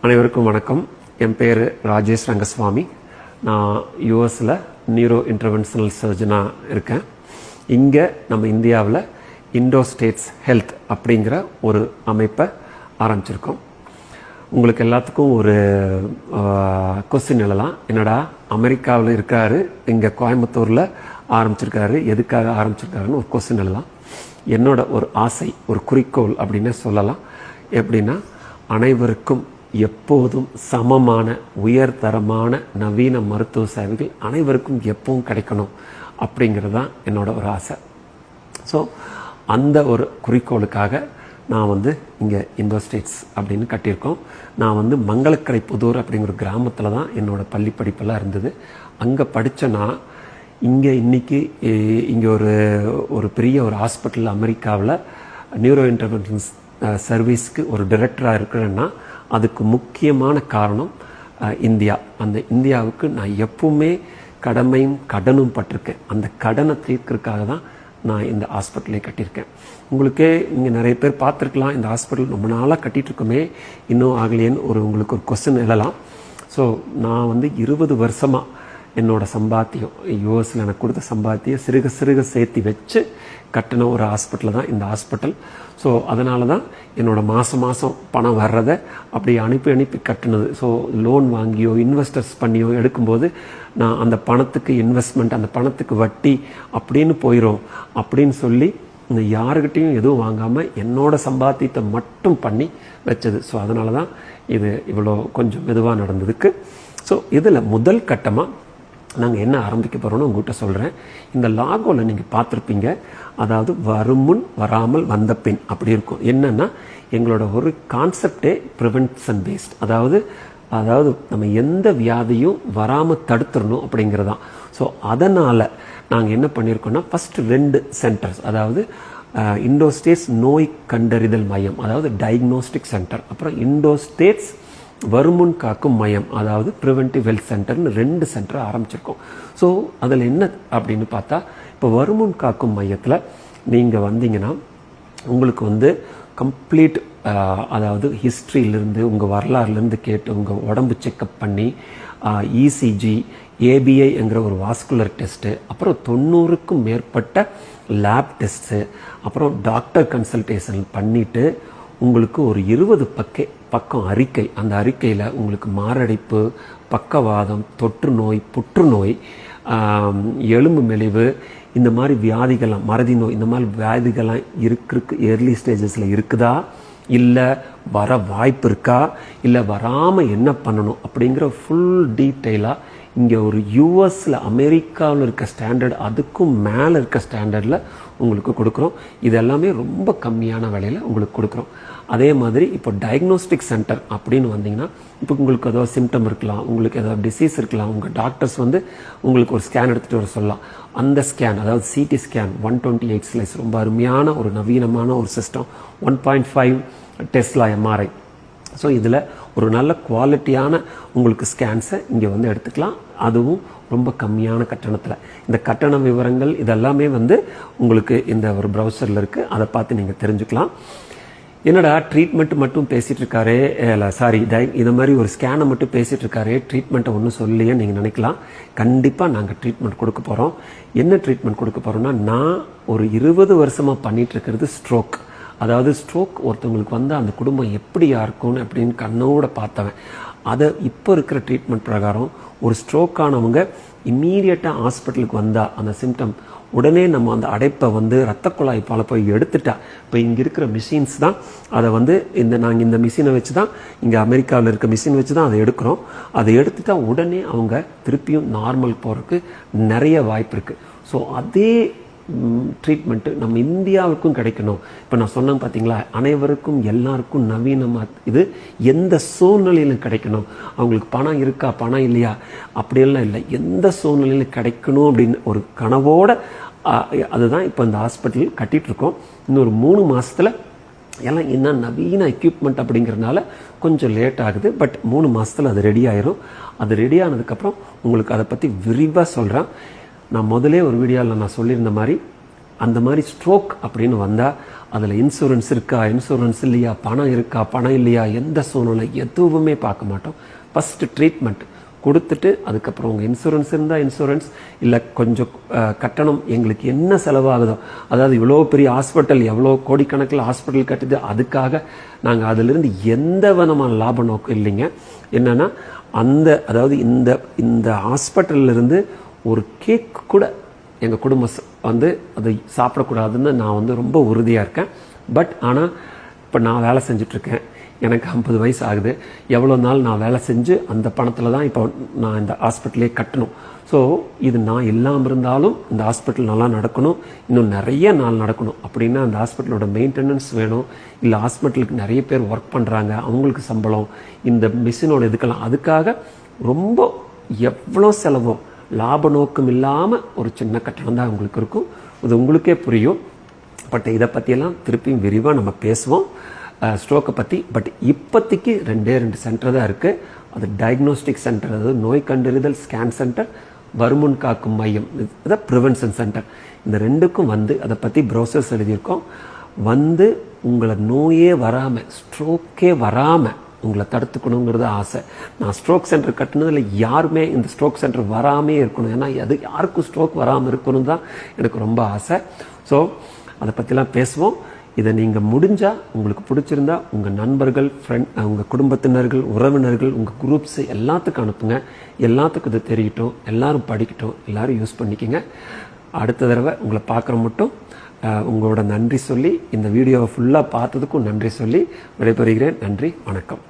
அனைவருக்கும் வணக்கம். என் பேர் ராஜேஷ் ரங்கசுவாமி. நான் யூஎஸில் நியூரோ இன்டர்வென்ஷனல் சர்ஜனாக இருக்கேன். இங்கே நம்ம இந்தியாவில் இண்டோ ஸ்டேட்ஸ் ஹெல்த் அப்படிங்கிற ஒரு அமைப்பை ஆரம்பிச்சிருக்கோம். உங்களுக்கு எல்லாத்துக்கும் ஒரு கொஸ்டின் எழலாம், என்னடா அமெரிக்காவில் இருக்காரு, இங்கே கோயம்புத்தூரில் ஆரம்பிச்சிருக்காரு, எதுக்காக ஆரம்பிச்சிருக்காருன்னு ஒரு கொஸ்டின் எழலாம். என்னோட ஒரு ஆசை, ஒரு குறிக்கோள் அப்படின்னே சொல்லலாம். எப்படின்னா, அனைவருக்கும் எப்போதும் சமமான உயர்தரமான நவீன மருத்துவ சேவைகள் அனைவருக்கும் எப்பவும் கிடைக்கணும் அப்படிங்கிறது தான் என்னோட ஒரு ஆசை. ஸோ அந்த ஒரு குறிக்கோளுக்காக நான் இங்கே இண்டோ ஸ்டேட்ஸ் அப்படின்னு கட்டியிருக்கோம். நான் மங்களக்கரை புதூர் அப்படிங்கிற ஒரு கிராமத்தில் தான் என்னோடய பள்ளி படிப்பெல்லாம் இருந்தது. அங்கே படித்தேன்னா இங்கே இன்றைக்கி இங்கே ஒரு பெரிய ஒரு ஹாஸ்பிட்டல் அமெரிக்காவில் நியூரோ இன்டர்வென்ஷன்ஸ் சர்வீஸ்க்கு ஒரு டைரக்டராக இருக்கிறேன்னா அதுக்கு முக்கியமான காரணம் இந்தியா. அந்த இந்தியாவுக்கு நான் எப்பவுமே கடமையும் கடனும் பட்டிருக்கேன். அந்த கடனை தீர்க்கறதுக்காக தான் நான் இந்த ஹாஸ்பிட்டலே கட்டியிருக்கேன். உங்களுக்கே இங்கே நிறைய பேர் பார்த்துருக்கலாம், இந்த ஹாஸ்பிட்டல் ரொம்ப நாளாக கட்டிகிட்டு இருக்கோமே, இன்னும் ஆகலையேன்னு உங்களுக்கு ஒரு கொஸ்டின் எழலாம். ஸோ நான் 20 வருஷமாக என்னோடய சம்பாத்தியம், யூஎஸில் எனக்கு கொடுத்த சம்பாத்தியம் சிறுக சிறுக சேர்த்து வச்சு கட்டின ஒரு ஹாஸ்பிட்டல் தான் இந்த ஹாஸ்பிட்டல். ஸோ அதனால தான் என்னோடய மாதம் பணம் வர்றதை அப்படி அனுப்பி கட்டினது. ஸோ லோன் வாங்கியோ இன்வெஸ்டர்ஸ் பண்ணியோ எடுக்கும்போது நான் அந்த பணத்துக்கு இன்வெஸ்ட்மெண்ட், அந்த பணத்துக்கு வட்டி அப்படின்னு போயிடும் அப்படின்னு சொல்லி இந்த யாருக்கிட்டையும் எதுவும் வாங்காமல் என்னோட சம்பாத்தியத்தை மட்டும் பண்ணி வச்சது. ஸோ அதனால தான் இது இவ்வளோ கொஞ்சம் மெதுவாக நடந்ததுக்கு. ஸோ இதில் முதல் கட்டமாக நாங்கள் என்ன ஆரம்பிக்க போகிறோன்னு உங்கள்கிட்ட சொல்கிறேன். இந்த லாகோவில் நீங்கள் பார்த்துருப்பீங்க, அதாவது வருமுன் வராமல் வந்த பின் அப்படி இருக்கும். என்னென்னா, எங்களோட ஒரு கான்செப்டே ப்ரிவென்ஷன் பேஸ்ட், அதாவது நம்ம எந்த வியாதியும் வராமல் தடுத்துடணும் அப்படிங்கிறதான். ஸோ அதனால் நாங்கள் என்ன பண்ணியிருக்கோம்னா, ஃபஸ்ட்டு 2 சென்டர்ஸ், அதாவது இண்டோ ஸ்டேட்ஸ் நோய் கண்டறிதல் மையம், அதாவது டயக்னோஸ்டிக் சென்டர், அப்புறம் இண்டோ ஸ்டேட்ஸ் வருமுன் காக்கும் மையம், அதாவது ப்ரிவென்டிவ் ஹெல்த் சென்டர்னு 2 சென்டர் ஆரம்பிச்சிருக்கோம். ஸோ அதில் என்ன அப்படின்னு பார்த்தா, இப்போ வருமுன் காக்கும் மையத்தில் நீங்கள் வந்தீங்கன்னா உங்களுக்கு கம்ப்ளீட், அதாவது ஹிஸ்ட்ரியிலேருந்து உங்கள் வரலாறுலேருந்து கேட்டு உங்கள் உடம்பு செக்கப் பண்ணி இசிஜி, ஏபிஐங்கிற ஒரு வாஸ்குலர் டெஸ்ட்டு, அப்புறம் 90க்கும் மேற்பட்ட லேப் டெஸ்ட்டு, அப்புறம் டாக்டர் கன்சல்டேஷன் பண்ணிவிட்டு உங்களுக்கு ஒரு 20 பக்கம் அறிக்கை. அந்த அறிக்கையில் உங்களுக்கு மாரடைப்பு, பக்கவாதம், தொற்று நோய், புற்றுநோய், எலும்பு மெலிவு, இந்த மாதிரி வியாதிகள்லாம், மறதி நோய், இந்த மாதிரி வியாதிகள்லாம் இருக்கு ஏர்லி ஸ்டேஜஸில் இருக்குதா, இல்லை வர வாய்ப்பு இருக்கா, இல்லை வராமல் என்ன பண்ணணும் அப்படிங்கிற ஃபுல் டீட்டெயிலாக இங்கே ஒரு யூஎஸில் அமெரிக்காவில் இருக்க ஸ்டாண்டர்ட், அதுக்கும் மேலே இருக்க ஸ்டாண்டர்டில் உங்களுக்கு கொடுக்குறோம். இது எல்லாமே ரொம்ப கம்மியான விலையில் உங்களுக்கு கொடுக்குறோம். அதே மாதிரி இப்போ டயக்னோஸ்டிக் சென்டர் அப்படின்னு வந்தீங்கன்னா, இப்போ உங்களுக்கு ஏதோ சிம்டம் இருக்கலாம், உங்களுக்கு ஏதோ டிசீஸ் இருக்கலாம், உங்கள் டாக்டர்ஸ் உங்களுக்கு ஒரு ஸ்கேன் எடுத்துகிட்டு வர சொல்லலாம். அந்த ஸ்கேன், அதாவது சிடி ஸ்கேன் 128 ஸ்லைஸ், ரொம்ப அருமையான ஒரு நவீனமான ஒரு சிஸ்டம், 1.5 டெஸ்லா எம்ஆர்ஐ. ஸோ இதில் ஒரு நல்ல குவாலிட்டியான உங்களுக்கு ஸ்கேன்ஸை இங்கே எடுத்துக்கலாம், அதுவும் ரொம்ப கம்மியான கட்டணத்தில். இந்த கட்டண விவரங்கள் இதெல்லாமே உங்களுக்கு இந்த ஒரு ப்ரௌசரில் இருக்குது, அதை பார்த்து நீங்கள் தெரிஞ்சுக்கலாம். என்னடா ட்ரீட்மெண்ட் மட்டும் பேசிகிட்டு இருக்காரே, இல்லை சாரி, இது மாதிரி ஒரு ஸ்கேனை மட்டும் பேசிகிட்டு இருக்காரே, ட்ரீட்மெண்ட்டை ஒன்றும் சொல்லியே நீங்கள் நினைக்கலாம். கண்டிப்பாக நாங்கள் ட்ரீட்மெண்ட் கொடுக்க போகிறோம். என்ன ட்ரீட்மெண்ட் கொடுக்க போகிறோம்னா, நான் ஒரு 20 வருஷமாக பண்ணிகிட்டு இருக்கிறது ஸ்ட்ரோக். அதாவது ஸ்ட்ரோக் ஒருத்தவங்களுக்கு அந்த குடும்பம் எப்படியா இருக்கும்னு அப்படின்னு கண்ணோட பார்த்தவன். அதை இப்போ இருக்கிற ட்ரீட்மெண்ட் பிரகாரம் ஒரு ஸ்ட்ரோக் ஆனவங்க இம்மீடியட்டாக ஹாஸ்பிட்டலுக்கு வந்தால் அந்த சிம்டம் உடனே நம்ம அந்த அடைப்பை ரத்த குழாய் போய் எடுத்துட்டா, இப்போ இங்கே இருக்கிற மிஷின்ஸ் தான் அதை நாங்கள் இந்த மிஷினை வச்சு தான், இங்கே அமெரிக்காவில் இருக்க மிஷின் வச்சு தான் அதை எடுக்கிறோம். அதை எடுத்துட்டா உடனே அவங்க திருப்பியும் நார்மல் போகிறதுக்கு நிறைய வாய்ப்பு இருக்குது. ஸோ அதே ட்ரீட்மெண்ட்டு நம்ம இந்தியாவுக்கும் கிடைக்கணும். இப்போ நான் சொன்னேன் பார்த்தீங்களா, அனைவருக்கும் எல்லாருக்கும் நவீனமாக இது எந்த சூழ்நிலையிலும் கிடைக்கணும். அவங்களுக்கு பணம் இருக்கா பணம் இல்லையா அப்படியெல்லாம் இல்லை, எந்த சூழ்நிலையிலும் கிடைக்கணும் அப்படின்னு ஒரு கனவோட அதுதான் இப்போ இந்த ஹாஸ்பிட்டல் கட்டிகிட்ருக்கோம். இன்னொரு 3 மாதத்தில் எல்லாம் என்ன நவீன எக்யூப்மெண்ட் அப்படிங்கிறதுனால கொஞ்சம் லேட் ஆகுது. பட் 3 மாதத்தில் அது ரெடி ஆயிரும். அது ரெடி ஆனதுக்கப்புறம் உங்களுக்கு அதை பற்றி விரிவாக சொல்கிறேன். நான் முதலே ஒரு வீடியோவில் நான் சொல்லியிருந்த மாதிரி அந்த மாதிரி ஸ்ட்ரோக் அப்படின்னு வந்தால் அதில் இன்சூரன்ஸ் இருக்கா, இன்சூரன்ஸ் இல்லையா, பணம் இருக்கா, பணம் இல்லையா, எந்த சூழ்நிலை எதுவுமே பார்க்க மாட்டோம். ஃபஸ்ட்டு ட்ரீட்மெண்ட் கொடுத்துட்டு அதுக்கப்புறம் உங்கள் இன்சூரன்ஸ் இருந்தால் இன்சூரன்ஸ், இல்லை கொஞ்சம் கட்டணம் எங்களுக்கு என்ன செலவாகுதோ, அதாவது இவ்வளோ பெரிய ஹாஸ்பிட்டல், எவ்வளோ கோடிக்கணக்கில் ஹாஸ்பிட்டல் கட்டுது, அதுக்காக நாங்கள் அதிலிருந்து எந்த விதமான லாப நோக்கம் இல்லைங்க. என்னென்னா அதாவது இந்த ஹாஸ்பிட்டல்லிருந்து ஒரு கேக் கூட எங்கள் குடும்பம் அதை சாப்பிடக்கூடாதுன்னு நான் ரொம்ப உறுதியாக இருக்கேன். பட் ஆனால் இப்போ நான் வேலை செஞ்சிட்ருக்கேன், எனக்கு 50 வயசு ஆகுது. எவ்வளோ நாள் நான் வேலை செஞ்சு அந்த பணத்தில் தான் இப்போ நான் இந்த ஹாஸ்பிட்டலே கட்டணும். ஸோ இது நான் இல்லாமல் இருந்தாலும் இந்த ஹாஸ்பிட்டல் நல்லா நடக்கணும், இன்னும் நிறைய நாள் நடக்கணும் அப்படின்னா அந்த ஹாஸ்பிட்டலோட மெயின்டெனன்ஸ் வேணும். இல்லை ஹாஸ்பிட்டலுக்கு நிறைய பேர் ஒர்க் பண்ணுறாங்க, அவங்களுக்கு சம்பளம், இந்த மிஷினோட இதுக்கெல்லாம், அதுக்காக ரொம்ப எவ்வளோ செலவோ லாப நோக்கம் இல்லாமல் ஒரு சின்ன கட்டணம் தான் உங்களுக்கு இருக்கும். இது உங்களுக்கே புரியும். பட் இதை பற்றியெல்லாம் திருப்பியும் விரிவாக நம்ம பேசுவோம் ஸ்ட்ரோக்கை பற்றி. பட் இப்போதைக்கு 2 சென்டர் தான் இருக்குது. அது டயக்னோஸ்டிக் சென்டர், அதாவது நோய் கண்டறிதல் ஸ்கேன் சென்டர், வருமுன் காக்கும் மையம், அதான் ப்ரிவென்ஷன் சென்டர். இந்த 2க்கும் அதை பற்றி ப்ரௌசர்ஸ் எழுதியிருக்கோம். உங்களை நோயே வராமல், ஸ்ட்ரோக்கே வராமல் உங்களை தடுத்துக்கணுங்கிறது ஆசை. நான் ஸ்ட்ரோக் சென்டர் கட்டினதில் யாருமே இந்த ஸ்ட்ரோக் சென்டர் வராமே இருக்கணும். ஏன்னா அது யாருக்கும் ஸ்ட்ரோக் வராமல் இருக்கணும் தான் எனக்கு ரொம்ப ஆசை. ஸோ அதை பற்றிலாம் பேசுவோம். இதை நீங்கள் முடிஞ்சால், உங்களுக்கு பிடிச்சிருந்தா உங்கள் நண்பர்கள், உங்கள் குடும்பத்தினர்கள், உறவினர்கள், உங்கள் குரூப்ஸு எல்லாத்துக்கும் அனுப்புங்க. எல்லாத்துக்கும் இது தெரியட்டும், எல்லாரும் படிக்கட்டும், எல்லாரும் யூஸ் பண்ணிக்கோங்க. அடுத்த தடவை உங்களை பார்க்குற மட்டும் உங்களோட நன்றி சொல்லி, இந்த வீடியோவை ஃபுல்லாக பார்த்ததுக்கும் நன்றி சொல்லி விடைபெறுகிறேன். நன்றி, வணக்கம்.